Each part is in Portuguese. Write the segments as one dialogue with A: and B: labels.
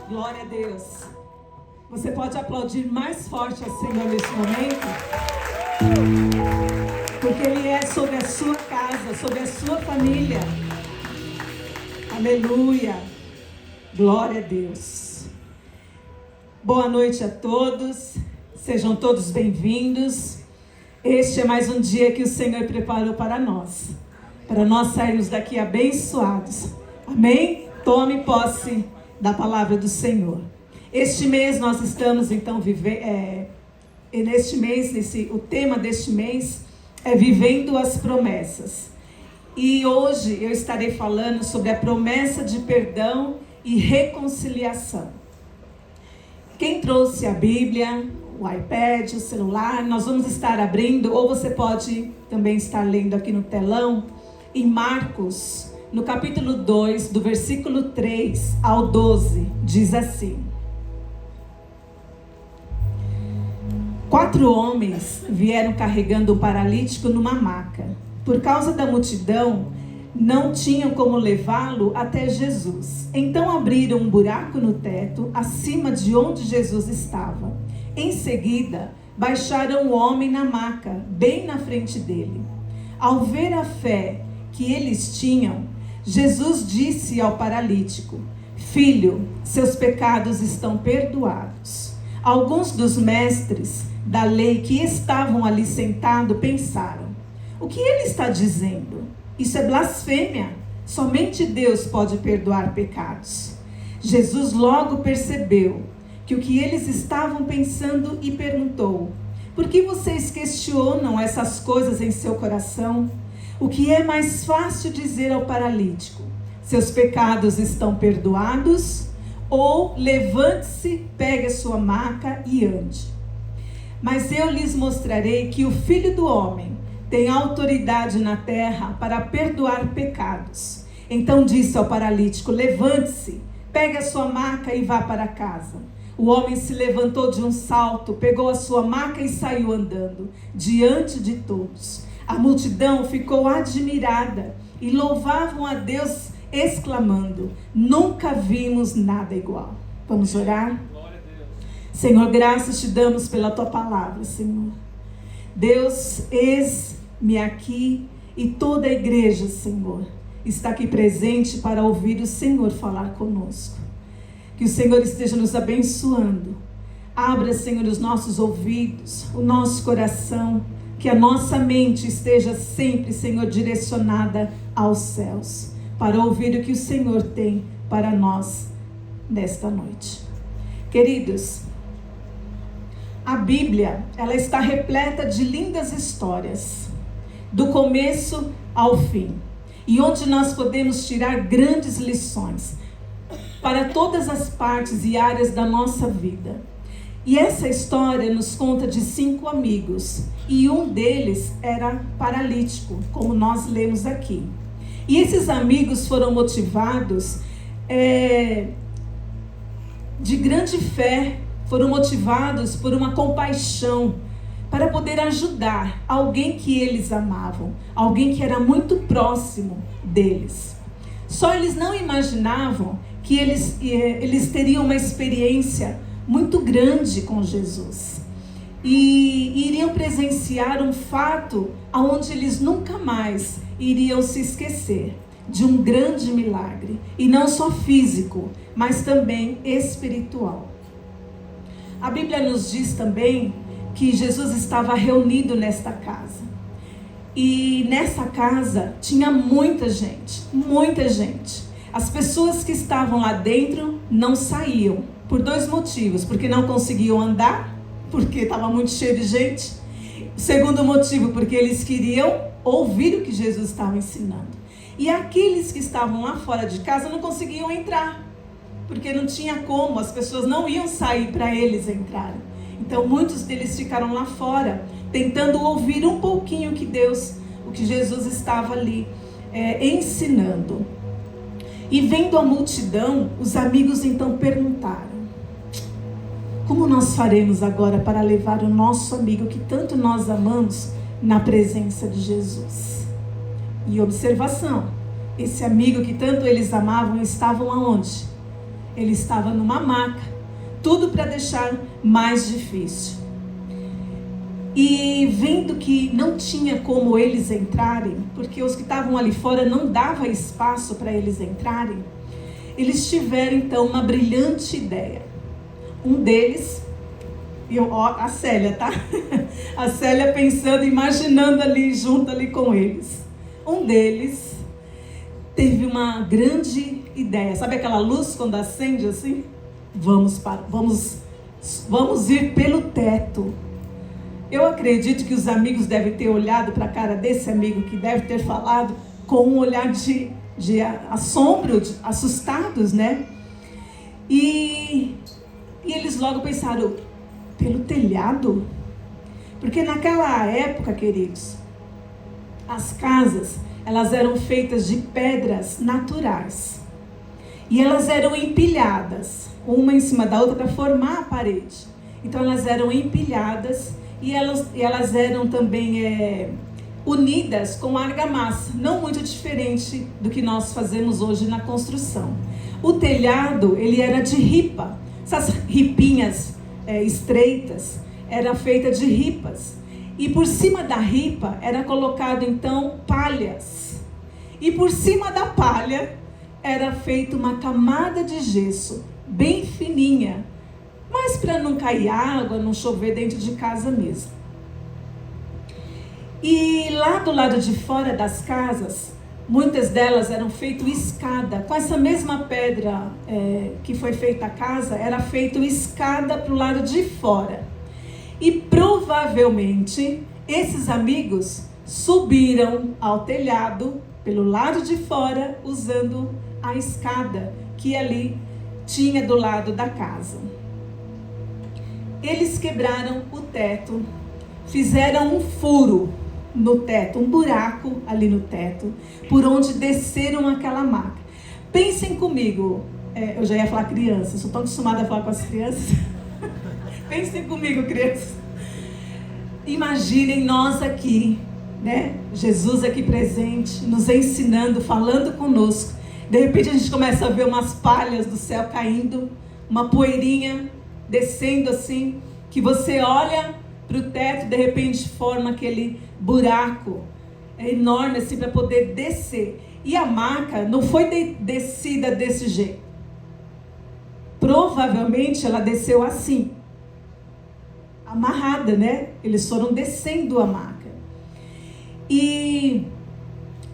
A: Glória a Deus. Você pode aplaudir mais forte ao Senhor neste momento? Porque Ele é sobre a sua casa, sobre a sua família. Aleluia. Glória a Deus. Boa noite a todos. Sejam todos bem-vindos. Este é mais um dia que o Senhor preparou para nós sairmos daqui abençoados. Amém? Tome posse da palavra do Senhor. Este mês nós estamos então vivendo, o tema deste mês é Vivendo as Promessas. E hoje eu estarei falando sobre a promessa de perdão e reconciliação. Quem trouxe a Bíblia, o iPad, o celular, nós vamos estar abrindo, ou você pode também estar lendo aqui no telão, em Marcos, no capítulo 2, do versículo 3 ao 12, diz assim: 4 homens vieram carregando um paralítico numa maca. Por causa da multidão, não tinham como levá-lo até Jesus. Então abriram um buraco no teto, acima de onde Jesus estava. Em seguida, baixaram o homem na maca, bem na frente dele. Ao ver a fé que eles tinham, Jesus disse ao paralítico: Filho, seus pecados estão perdoados. Alguns dos mestres da lei que estavam ali sentados pensaram: o que ele está dizendo? Isso é blasfêmia. Somente Deus pode perdoar pecados. Jesus logo percebeu que o que eles estavam pensando e perguntou: por que vocês questionam essas coisas em seu coração? O que é mais fácil dizer ao paralítico: seus pecados estão perdoados? Ou levante-se, pegue a sua maca e ande. Mas eu lhes mostrarei que o Filho do Homem tem autoridade na terra para perdoar pecados. Então disse ao paralítico: levante-se, pegue a sua maca e vá para casa. O homem se levantou de um salto, pegou a sua maca e saiu andando diante de todos. A multidão ficou admirada e louvavam a Deus, exclamando: nunca vimos nada igual. Vamos orar? Senhor, graças te damos pela tua palavra, Senhor. Deus, eis-me aqui e toda a igreja, Senhor, está aqui presente para ouvir o Senhor falar conosco. Que o Senhor esteja nos abençoando. Abra, Senhor, os nossos ouvidos, o nosso coração, que a nossa mente esteja sempre, Senhor, direcionada aos céus, para ouvir o que o Senhor tem para nós nesta noite. Queridos, a Bíblia, ela está repleta de lindas histórias, do começo ao fim, e onde nós podemos tirar grandes lições para todas as partes e áreas da nossa vida. E essa história nos conta de 5 amigos, e um deles era paralítico, como nós lemos aqui. E esses amigos foram motivados de grande fé, foram motivados por uma compaixão, para poder ajudar alguém que eles amavam, alguém que era muito próximo deles. Só eles não imaginavam que eles teriam uma experiência muito grande com Jesus. E iriam presenciar um fato onde eles nunca mais iriam se esquecer de um grande milagre. E não só físico, mas também espiritual. A Bíblia nos diz também que Jesus estava reunido nesta casa. E nessa casa tinha muita gente, muita gente. As pessoas que estavam lá dentro não saíam, por 2 motivos: porque não conseguiam andar, porque estava muito cheio de gente. O segundo motivo, porque eles queriam ouvir o que Jesus estava ensinando. E aqueles que estavam lá fora de casa não conseguiam entrar, porque não tinha como, as pessoas não iam sair para eles entrarem. Então muitos deles ficaram lá fora, tentando ouvir um pouquinho o que Jesus estava ali ensinando. E vendo a multidão, os amigos então perguntaram: como nós faremos agora para levar o nosso amigo que tanto nós amamos na presença de Jesus? E observação, esse amigo que tanto eles amavam estavam aonde? Ele estava numa maca, tudo para deixar mais difícil. E vendo que não tinha como eles entrarem, porque os que estavam ali fora não dava espaço para eles entrarem, eles tiveram então uma brilhante ideia. Um deles, a Célia, tá? A Célia pensando, imaginando ali, junto ali com eles. Um deles teve uma grande ideia. Sabe aquela luz quando acende assim? Vamos ir pelo teto. Eu acredito que os amigos devem ter olhado para a cara desse amigo, que deve ter falado com um olhar de assombro, assustados, né? E eles logo pensaram, pelo telhado? Porque naquela época, queridos, as casas, elas eram feitas de pedras naturais. E elas eram empilhadas, uma em cima da outra, para formar a parede. Então elas eram empilhadas e elas eram também unidas com argamassa, não muito diferente do que nós fazemos hoje na construção. O telhado, ele era de ripa, essas ripinhas estreitas, era feita de ripas. E por cima da ripa era colocado então palhas. E por cima da palha era feita uma camada de gesso, bem fininha, mas para não cair água, não chover dentro de casa mesmo. E lá do lado de fora das casas, muitas delas eram feitas escada. Com essa mesma pedra que foi feita a casa, era feita escada para o lado de fora. E provavelmente esses amigos subiram ao telhado pelo lado de fora, usando a escada que ali tinha do lado da casa. Eles quebraram o teto, fizeram um furo no teto, um buraco ali no teto, por onde desceram aquela maca. Pensem comigo, eu já ia falar crianças, sou tão acostumada a falar com as crianças. Pensem comigo, crianças. Imaginem nós aqui, né? Jesus aqui presente, nos ensinando, falando conosco. De repente a gente começa a ver umas palhas do céu caindo, uma poeirinha descendo assim, que você olha para o teto, de repente forma aquele buraco enorme assim para poder descer. E a maca não foi descida desse jeito. Provavelmente ela desceu assim, amarrada, né? Eles foram descendo a maca. E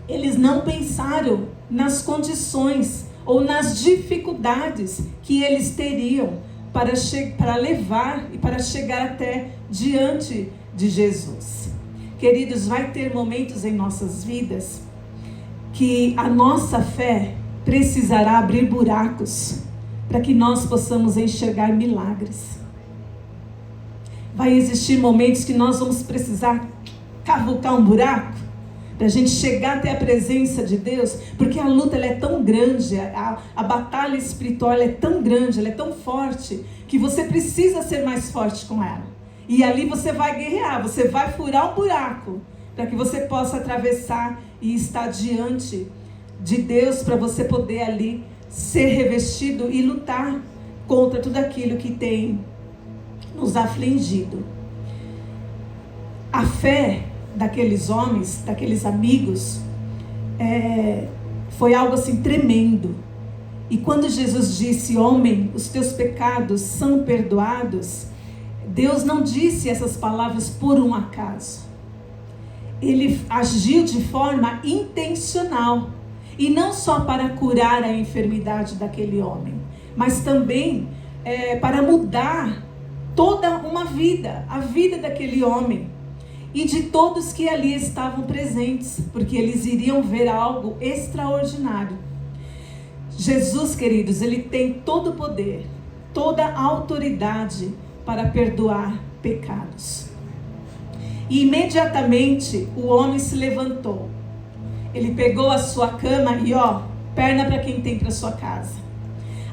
A: eles não pensaram nas condições ou nas dificuldades que eles teriam para levar e para chegar até diante de Jesus. Queridos, vai ter momentos em nossas vidas que a nossa fé precisará abrir buracos para que nós possamos enxergar milagres. Vai existir momentos que nós vamos precisar cavucar um buraco para a gente chegar até a presença de Deus, porque a luta ela é tão grande, a batalha espiritual ela é tão grande, ela é tão forte, que você precisa ser mais forte com ela. E ali você vai guerrear, você vai furar um buraco, para que você possa atravessar e estar diante de Deus, para você poder ali ser revestido e lutar contra tudo aquilo que tem nos afligido. A fé daqueles homens, daqueles amigos, foi algo assim tremendo. E quando Jesus disse, homem, os teus pecados são perdoados, Deus não disse essas palavras por um acaso. Ele agiu de forma intencional, e não só para curar a enfermidade daquele homem, mas também para mudar toda uma vida, a vida daquele homem e de todos que ali estavam presentes, porque eles iriam ver algo extraordinário. Jesus, queridos, ele tem todo o poder, toda a autoridade para perdoar pecados. E imediatamente o homem se levantou. Ele pegou a sua cama e perna para quem tem para sua casa.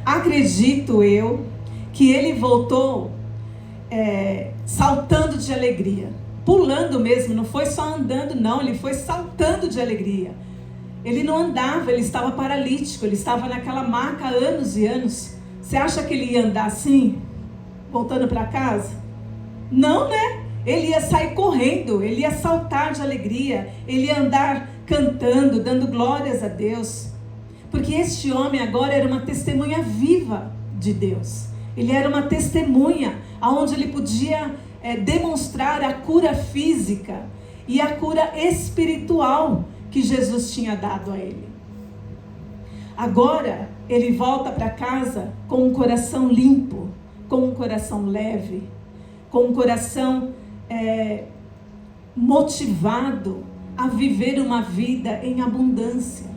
A: Acredito eu que ele voltou saltando de alegria, pulando mesmo, não foi só andando não, ele foi saltando de alegria. Ele não andava, ele estava paralítico, ele estava naquela maca há anos e anos, Você acha que ele ia andar assim, voltando para casa? Não, né? Ele ia sair correndo, ele ia saltar de alegria, ele ia andar cantando, dando glórias a Deus. Porque este homem agora era uma testemunha viva de Deus. Ele era uma testemunha onde ele podia demonstrar a cura física e a cura espiritual que Jesus tinha dado a ele. Agora ele volta para casa com um coração limpo, com um coração leve, com um coração motivado a viver uma vida em abundância.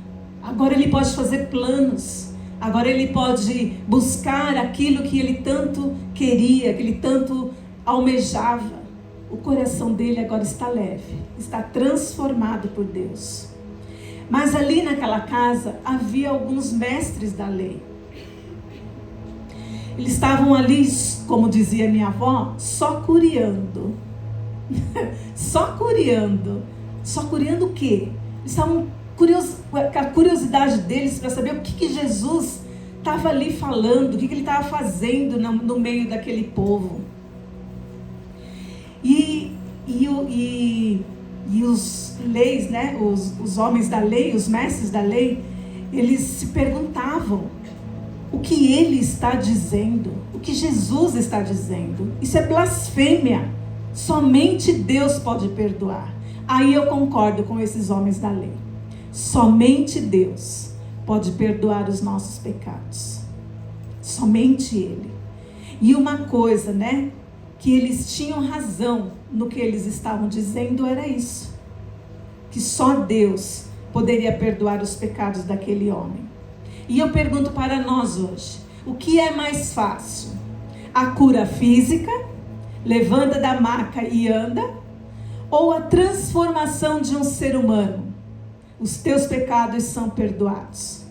A: Agora ele pode fazer planos, agora ele pode buscar aquilo que ele tanto queria, que ele tanto almejava. O coração dele agora está leve, está transformado por Deus. Mas ali naquela casa havia alguns mestres da lei. Eles estavam ali, como dizia minha avó, só curiando. Só curiando. Só curiando o quê? Eles estavam com a curiosidade deles para saber o que Jesus estava ali falando, o que ele estava fazendo no meio daquele povo. E os leis, né? Os homens da lei, os mestres da lei, eles se perguntavam o que ele está dizendo, o que Jesus está dizendo. Isso é blasfêmia. Somente Deus pode perdoar. Aí eu concordo com esses homens da lei. Somente Deus pode perdoar os nossos pecados. Somente Ele. E uma coisa, né? Que eles tinham razão no que eles estavam dizendo era isso. Que só Deus poderia perdoar os pecados daquele homem. E eu pergunto para nós hoje, o que é mais fácil? A cura física, levanta da maca e anda, ou a transformação de um ser humano? Os teus pecados são perdoados.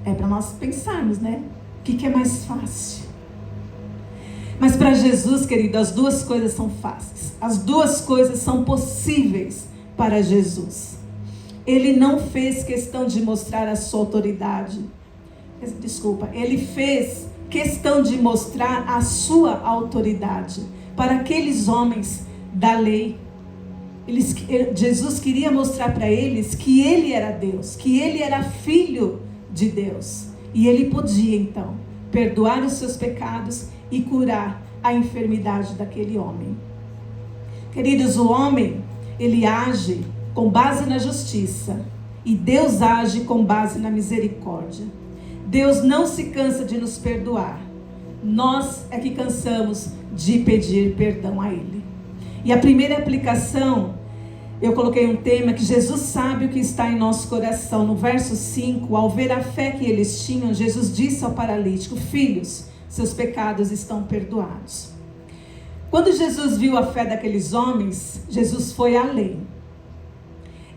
A: É para nós pensarmos, né? O que é mais fácil? Mas para Jesus, querido, as duas coisas são fáceis. As duas coisas são possíveis para Jesus. Ele não fez questão de mostrar a sua autoridade. Desculpa, ele fez questão de mostrar a sua autoridade para aqueles homens da lei. Jesus queria mostrar para eles que ele era Deus, que ele era filho de Deus. E ele podia então perdoar os seus pecados e curar a enfermidade daquele homem. Queridos, o homem, ele age com base na justiça e Deus age com base na misericórdia. Deus não se cansa de nos perdoar. Nós é que cansamos de pedir perdão a Ele. E a primeira aplicação, eu coloquei um tema que Jesus sabe o que está em nosso coração. No verso 5, ao ver a fé que eles tinham, Jesus disse ao paralítico: filhos, seus pecados estão perdoados. Quando Jesus viu a fé daqueles homens, Jesus foi além.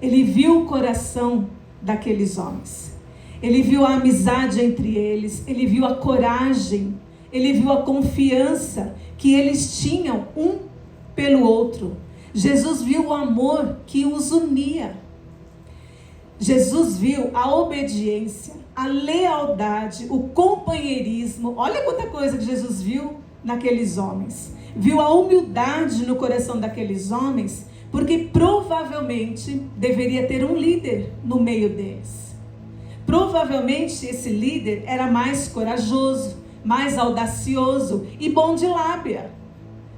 A: Ele viu o coração daqueles homens. Ele viu a amizade entre eles, ele viu a coragem, ele viu a confiança que eles tinham um pelo outro. Jesus viu o amor que os unia. Jesus viu a obediência, a lealdade, o companheirismo. Olha quanta coisa que Jesus viu naqueles homens. Viu a humildade no coração daqueles homens, porque provavelmente deveria ter um líder no meio deles. Provavelmente esse líder era mais corajoso, mais audacioso e bom de lábia,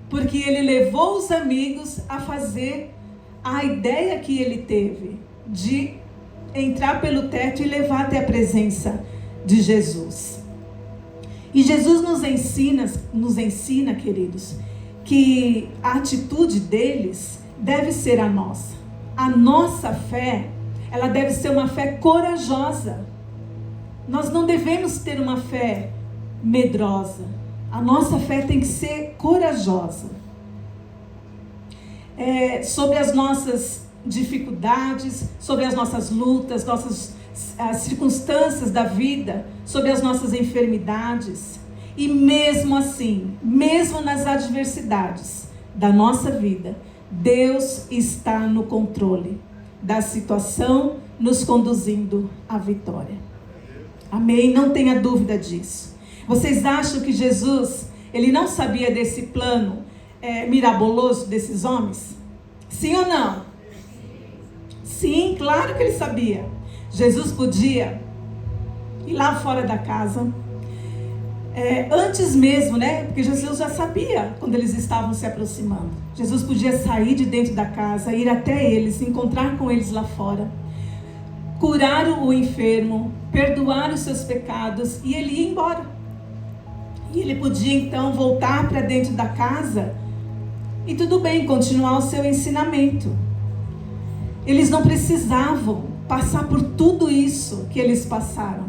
A: porque ele levou os amigos a fazer a ideia que ele teve de entrar pelo teto e levar até a presença de Jesus. E Jesus nos ensina, queridos, que a atitude deles deve ser a nossa. A nossa fé, ela deve ser uma fé corajosa. Nós não devemos ter uma fé medrosa. A nossa fé tem que ser corajosa. Sobre as nossas dificuldades, sobre as nossas lutas, as circunstâncias da vida, sobre as nossas enfermidades. E mesmo assim, mesmo nas adversidades da nossa vida, Deus está no controle da situação, nos conduzindo à vitória. Amém? Não tenha dúvida disso. Vocês acham que Jesus, ele não sabia desse plano miraboloso desses homens? Sim ou não? Sim, claro que ele sabia. Jesus podia ir lá fora da casa, antes mesmo, né? Porque Jesus já sabia quando eles estavam se aproximando. Jesus podia sair de dentro da casa, ir até eles, encontrar com eles lá fora, curar o enfermo, perdoar os seus pecados, e ele ia embora. E ele podia então voltar para dentro da casa e tudo bem, continuar o seu ensinamento. Eles não precisavam passar por tudo isso que eles passaram,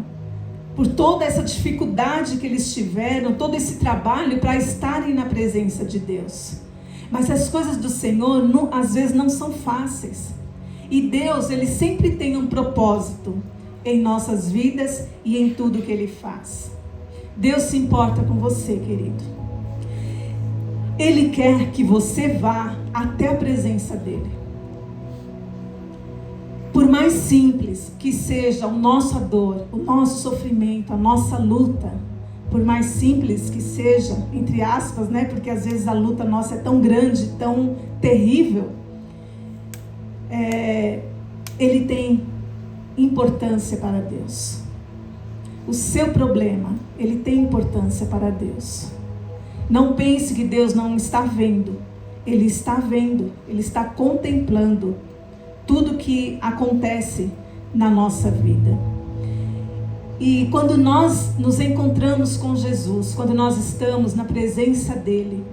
A: por toda essa dificuldade que eles tiveram, todo esse trabalho para estarem na presença de Deus. Mas as coisas do Senhor às vezes não são fáceis. E Deus, ele sempre tem um propósito em nossas vidas e em tudo que ele faz. Deus se importa com você, querido. Ele quer que você vá até a presença dele. Por mais simples que seja a nossa dor, o nosso sofrimento, a nossa luta, por mais simples que seja, entre aspas, né? Porque às vezes a luta nossa é tão grande, tão terrível, ele tem importância para Deus. O seu problema, ele tem importância para Deus. Não pense que Deus não está vendo. Ele está vendo, ele está contemplando tudo que acontece na nossa vida. E quando nós nos encontramos com Jesus, quando nós estamos na presença dele,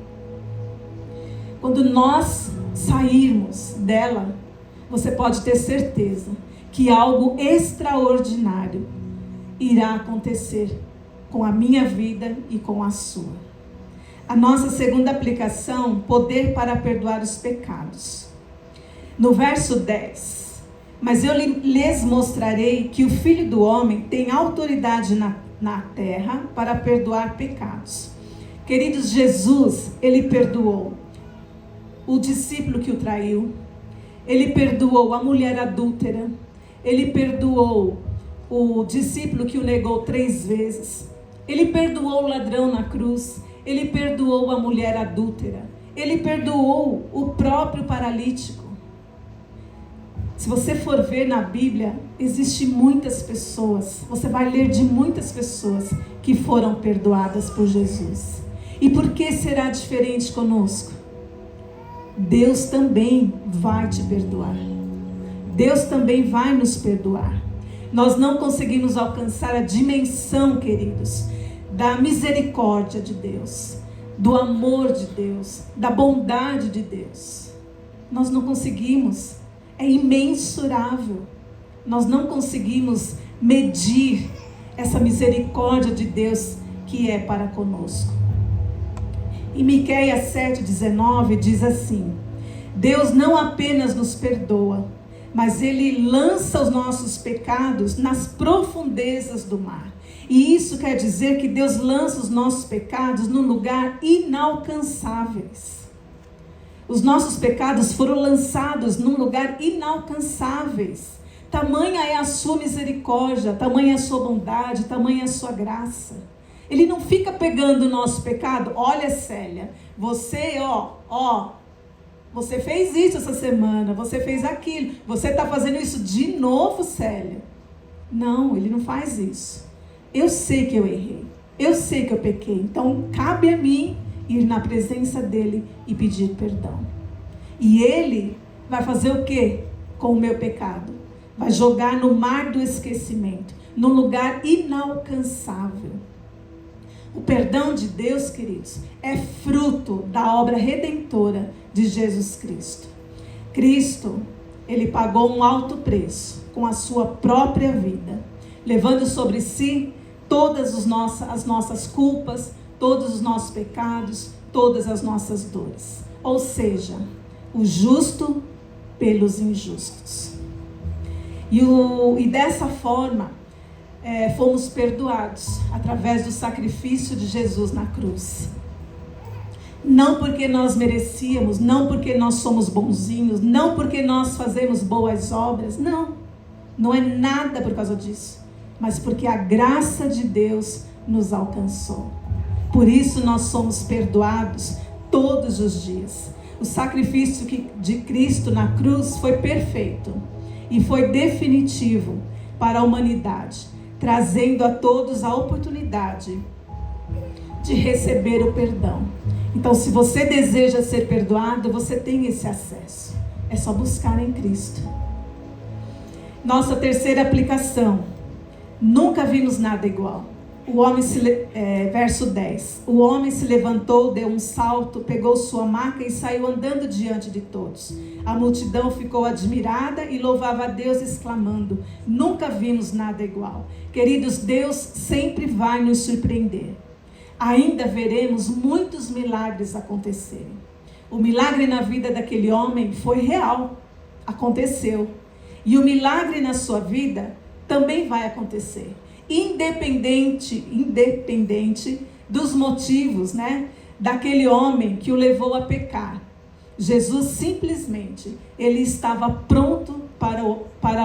A: quando nós sairmos dela, você pode ter certeza que algo extraordinário irá acontecer com a minha vida e com a sua. A nossa segunda aplicação, poder para perdoar os pecados. No verso 10, mas eu lhes mostrarei que o Filho do Homem tem autoridade na terra para perdoar pecados. Queridos, Jesus, ele perdoou o discípulo que o traiu, ele perdoou a mulher adúltera, ele perdoou o discípulo que o negou 3 vezes, ele perdoou o ladrão na cruz, ele perdoou a mulher adúltera, ele perdoou o próprio paralítico. Se você for ver na Bíblia, existem muitas pessoas, você vai ler de muitas pessoas que foram perdoadas por Jesus. E por que será diferente conosco? Deus também vai te perdoar. Deus também vai nos perdoar. Nós não conseguimos alcançar a dimensão, queridos, da misericórdia de Deus, do amor de Deus, da bondade de Deus. Nós não conseguimos. É imensurável. Nós não conseguimos medir essa misericórdia de Deus que é para conosco. Em Miqueias 7,19 diz assim: Deus não apenas nos perdoa, mas ele lança os nossos pecados nas profundezas do mar. E isso quer dizer que Deus lança os nossos pecados num lugar inalcançáveis. Os nossos pecados foram lançados num lugar inalcançáveis. Tamanha é a sua misericórdia, tamanha é a sua bondade, tamanha é a sua graça. Ele não fica pegando o nosso pecado. Olha, Célia, você, você fez isso essa semana, você fez aquilo, você está fazendo isso de novo, Célia. Não, ele não faz isso. Eu sei que eu errei, eu sei que eu pequei, então cabe a mim ir na presença dele e pedir perdão. E ele vai fazer o quê com o meu pecado? Vai jogar no mar do esquecimento, num lugar inalcançável. O perdão de Deus, queridos, é fruto da obra redentora de Jesus Cristo. Cristo, ele pagou um alto preço com a sua própria vida, levando sobre si todas as nossas culpas, todos os nossos pecados, todas as nossas dores. Ou seja, o justo pelos injustos. E dessa forma, fomos perdoados através do sacrifício de Jesus na cruz. Não porque nós merecíamos, não porque nós somos bonzinhos, não porque nós fazemos boas obras, não é nada por causa disso. mas porque a graça de Deus nos alcançou. Por isso nós somos perdoados todos os dias. O sacrifício de Cristo na cruz foi perfeito e foi definitivo para a humanidade, trazendo a todos a oportunidade de receber o perdão. Então, se você deseja ser perdoado, você tem esse acesso. É só buscar em Cristo. Nossa terceira aplicação. Nunca vimos nada igual. Verso 10. O homem se levantou, deu um salto, pegou sua maca e saiu andando diante de todos. A multidão ficou admirada e louvava a Deus, exclamando: nunca vimos nada igual. Queridos, Deus sempre vai nos surpreender. Ainda veremos muitos milagres acontecerem. O milagre na vida daquele homem foi real, aconteceu. E o milagre na sua vida também vai acontecer. Independente dos motivos, daquele homem que o levou a pecar. Jesus simplesmente, ele estava pronto para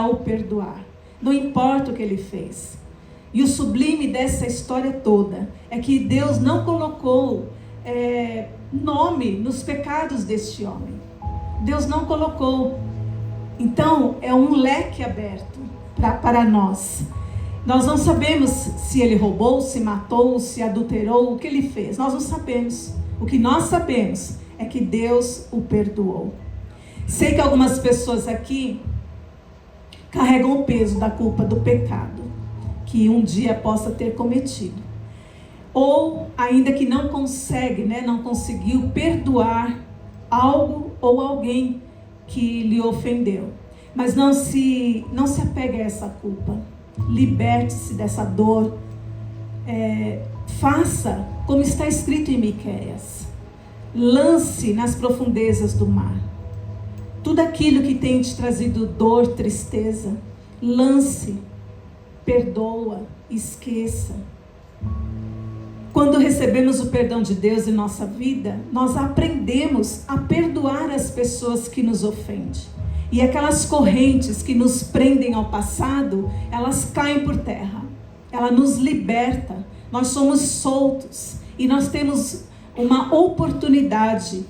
A: o perdoar. Não importa o que ele fez. E o sublime dessa história toda é que Deus não colocou nome nos pecados deste homem. Deus não colocou. Então, é um leque aberto para nós. Nós não sabemos se ele roubou, se matou, se adulterou, o que ele fez. Nós não sabemos. O que nós sabemos é que Deus o perdoou. Sei que algumas pessoas aqui carregam o peso da culpa do pecado que um dia possa ter cometido. Ou ainda que não consegue, não conseguiu perdoar algo ou alguém que lhe ofendeu. Mas não se apegue a essa culpa. Liberte-se dessa dor. Faça como está escrito em Miqueias. Lance nas profundezas do mar. Tudo aquilo que tem te trazido dor, tristeza, lance, perdoa, esqueça. Quando recebemos o perdão de Deus em nossa vida, nós aprendemos a perdoar as pessoas que nos ofendem. E aquelas correntes que nos prendem ao passado, elas caem por terra. Ela nos liberta. Nós somos soltos. E nós temos uma oportunidade,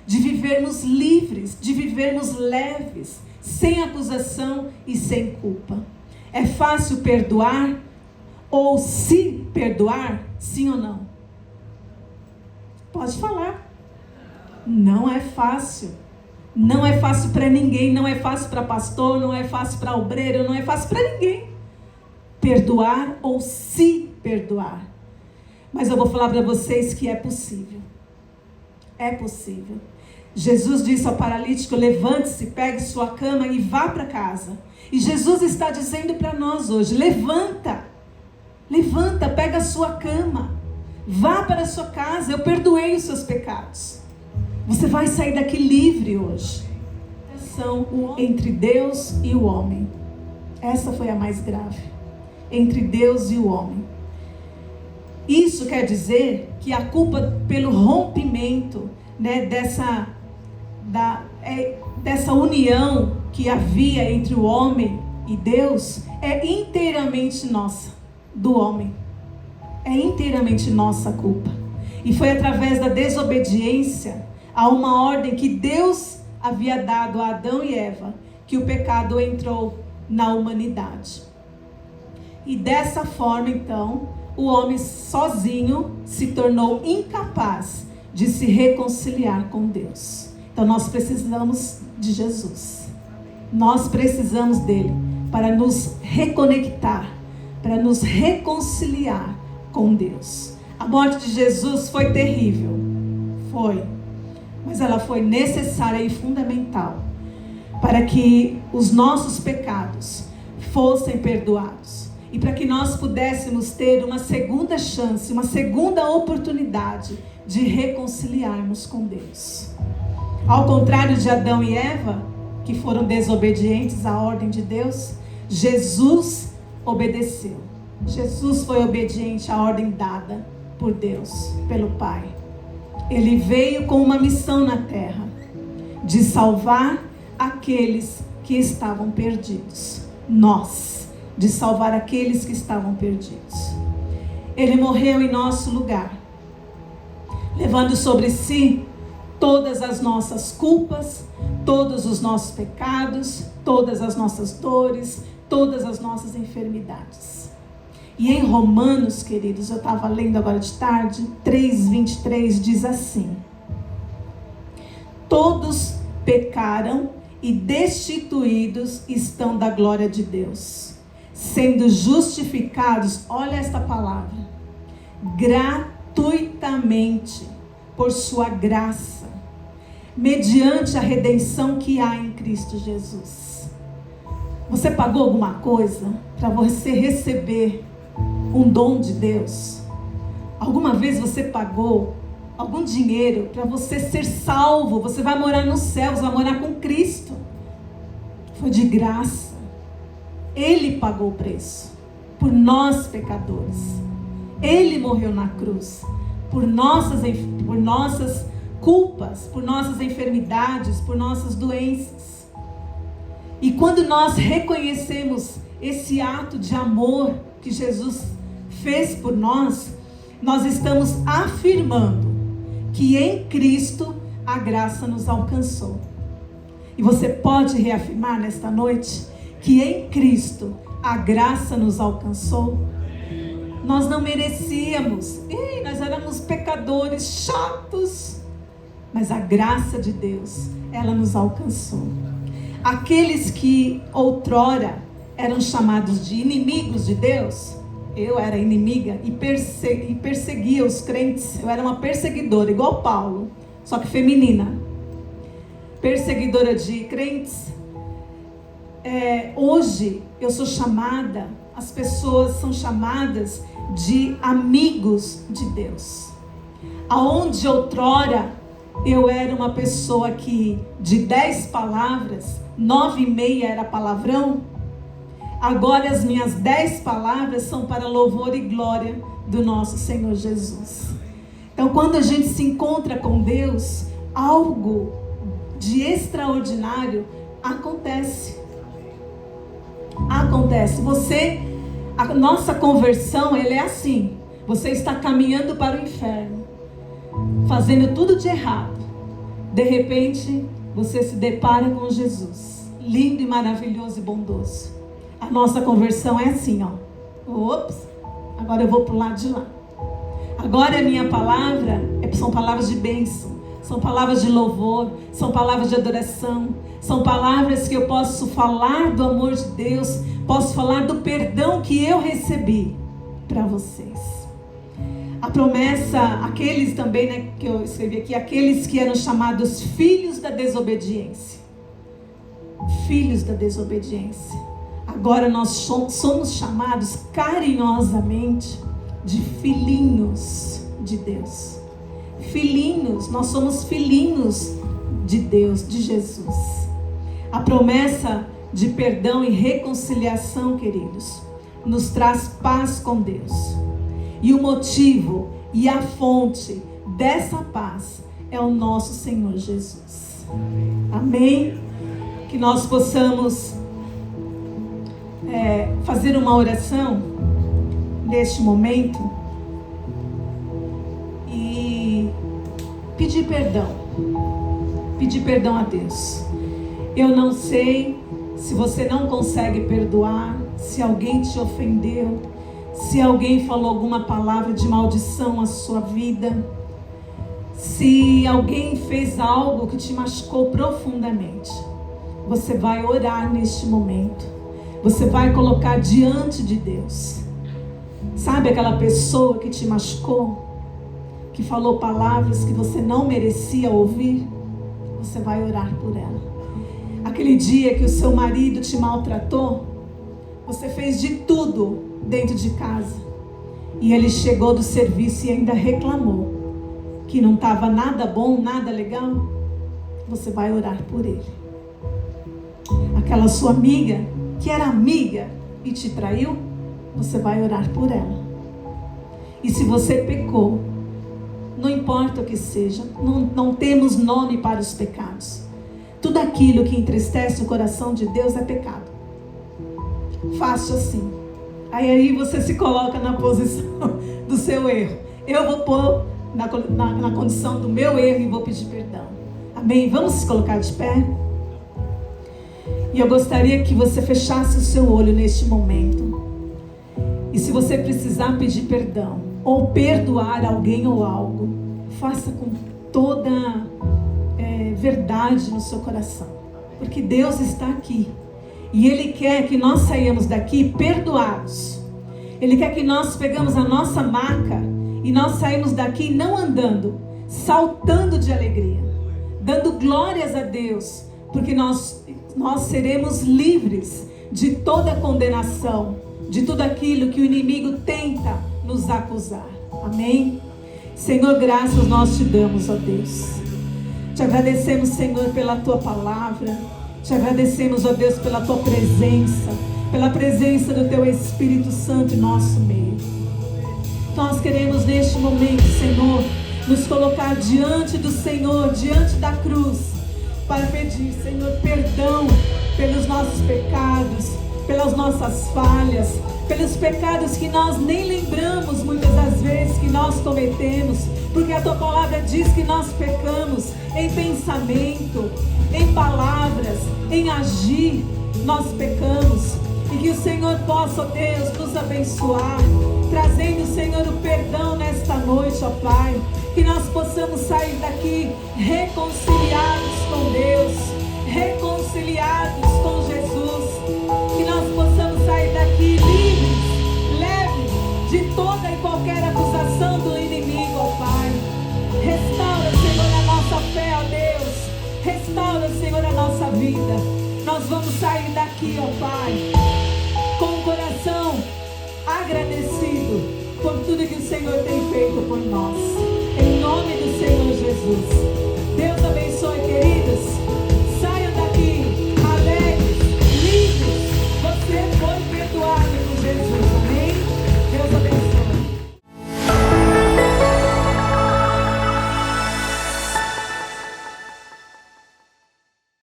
A: de vivermos livres, de vivermos leves, sem acusação e sem culpa. É fácil perdoar ou se perdoar, sim ou não? Pode falar. Não é fácil. Não é fácil para ninguém, não é fácil para pastor, não é fácil para obreiro, não é fácil para ninguém. Perdoar ou se perdoar. Mas eu vou falar para vocês que é possível. É possível. Jesus disse ao paralítico: levante-se, pegue sua cama e vá para casa. E Jesus está dizendo para nós hoje: levanta, pega a sua cama, vá para a sua casa, eu perdoei os seus pecados. Você vai sair daqui livre hoje. São entre Deus e o homem. Essa foi a mais grave. Entre Deus e o homem. Isso quer dizer que a culpa pelo rompimento, dessa união que havia entre o homem e Deus é inteiramente nossa, do homem. É inteiramente nossa culpa. E foi através da desobediência a uma ordem que Deus havia dado a Adão e Eva que o pecado entrou na humanidade. E dessa forma, então, o homem sozinho se tornou incapaz de se reconciliar com Deus. Então nós precisamos de Jesus. Nós precisamos dele para nos reconectar, para nos reconciliar com Deus. A morte de Jesus foi terrível. Foi. Mas ela foi necessária e fundamental para que os nossos pecados fossem perdoados. E para que nós pudéssemos ter uma segunda chance, uma segunda oportunidade de reconciliarmos com Deus. Ao contrário de Adão e Eva, que foram desobedientes à ordem de Deus, Jesus obedeceu. Jesus foi obediente à ordem dada por Deus, pelo Pai. Ele veio com uma missão na terra, de salvar aqueles que estavam perdidos. Nós, de salvar aqueles que estavam perdidos. Ele morreu em nosso lugar, levando sobre si todas as nossas culpas, todos os nossos pecados, todas as nossas dores, todas as nossas enfermidades. E em Romanos, queridos, eu estava lendo agora de tarde, 3:23 diz assim: todos pecaram e destituídos estão da glória de Deus, sendo justificados, olha esta palavra, gratuitamente, por sua graça, mediante a redenção que há em Cristo Jesus. Você pagou alguma coisa para você receber um dom de Deus? Alguma vez você pagou algum dinheiro para você ser salvo? Você vai morar no céu, você vai morar com Cristo. Foi de graça. Ele pagou o preço por nós pecadores. Ele morreu na cruz por nossas culpas, por nossas enfermidades, por nossas doenças. E quando nós reconhecemos esse ato de amor que Jesus fez por nós, nós estamos afirmando que em Cristo a graça nos alcançou. E você pode reafirmar nesta noite que em Cristo a graça nos alcançou? Nós não merecíamos, nós éramos pecadores chatos, mas a graça de Deus, ela nos alcançou. Aqueles que outrora eram chamados de inimigos de Deus, eu era inimiga e perseguia os crentes, eu era uma perseguidora, igual Paulo, só que feminina, perseguidora de crentes. Hoje eu sou chamada, as pessoas são chamadas de amigos de Deus. Aonde outrora eu era uma pessoa que de 10 palavras, 9,5 era palavrão, agora as minhas 10 palavras são para louvor e glória do nosso Senhor Jesus. Então quando a gente se encontra com Deus, algo de extraordinário acontece. A nossa conversão, ela é assim: você está caminhando para o inferno, fazendo tudo de errado, de repente você se depara com Jesus, lindo e maravilhoso e bondoso. A nossa conversão é assim, ops, agora eu vou para o lado de lá. Agora a minha palavra são palavras de bênção, são palavras de louvor, são palavras de adoração, são palavras que eu posso falar do amor de Deus, posso falar do perdão que eu recebi para vocês. A promessa, aqueles também, que eu escrevi aqui, aqueles que eram chamados filhos da desobediência. Filhos da desobediência. Agora nós somos chamados carinhosamente de filhinhos de Deus. Filhinhos, nós somos filhinhos de Deus, de Jesus. A promessa de perdão e reconciliação, queridos, nos traz paz com Deus. E o motivo e a fonte dessa paz é o nosso Senhor Jesus. Amém? Que nós possamos fazer uma oração neste momento e pedir perdão a Deus. Eu não sei se você não consegue perdoar, se alguém te ofendeu, se alguém falou alguma palavra de maldição à sua vida, se alguém fez algo que te machucou profundamente. Você vai orar neste momento, você vai colocar diante de Deus. Sabe aquela pessoa que te machucou, que falou palavras que você não merecia ouvir? Você vai orar por ela. Aquele dia que o seu marido te maltratou, você fez de tudo dentro de casa, e ele chegou do serviço e ainda reclamou que não estava nada bom, nada legal. Você vai orar por ele. Aquela sua amiga, que era amiga e te traiu, você vai orar por ela. E se você pecou, não importa o que seja, não temos nome para os pecados. Tudo aquilo que entristece o coração de Deus é pecado. Faço assim. Aí você se coloca na posição do seu erro. Eu vou pôr na condição do meu erro e vou pedir perdão. Amém? Vamos se colocar de pé? E eu gostaria que você fechasse o seu olho neste momento. E se você precisar pedir perdão, ou perdoar alguém ou algo, faça com toda verdade no seu coração. Porque Deus está aqui. E Ele quer que nós saímos daqui perdoados. Ele quer que nós pegamos a nossa maca e nós saímos daqui não andando, saltando de alegria, dando glórias a Deus, porque nós seremos livres de toda condenação, de tudo aquilo que o inimigo tenta nos acusar. Amém? Senhor, graças nós te damos, ó Deus. Te agradecemos, Senhor, pela tua palavra. Te agradecemos, ó Deus, pela tua presença, pela presença do teu Espírito Santo em nosso meio. Nós queremos neste momento, Senhor, nos colocar diante do Senhor, diante da cruz, para pedir, Senhor, perdão pelos nossos pecados, pelas nossas falhas, pelos pecados que nós nem lembramos muitas das vezes que nós cometemos, porque a tua palavra diz que nós pecamos em pensamento, em palavras, em agir, nós pecamos. E que o Senhor possa, ó Deus, nos abençoar, trazendo, Senhor, o perdão nesta noite, ó Pai. Que nós possamos sair daqui reconciliados com Deus, reconciliados com Jesus. Que nós possamos sair daqui livres, leves de toda e qualquer acusação do inimigo, ó Pai. Restaura, Senhor, a nossa fé, ó Deus. Restaura, Senhor, a nossa vida. Nós vamos sair daqui, ó Pai, com o coração agradecido por tudo que o Senhor tem feito por nós. Em nome do Senhor Jesus.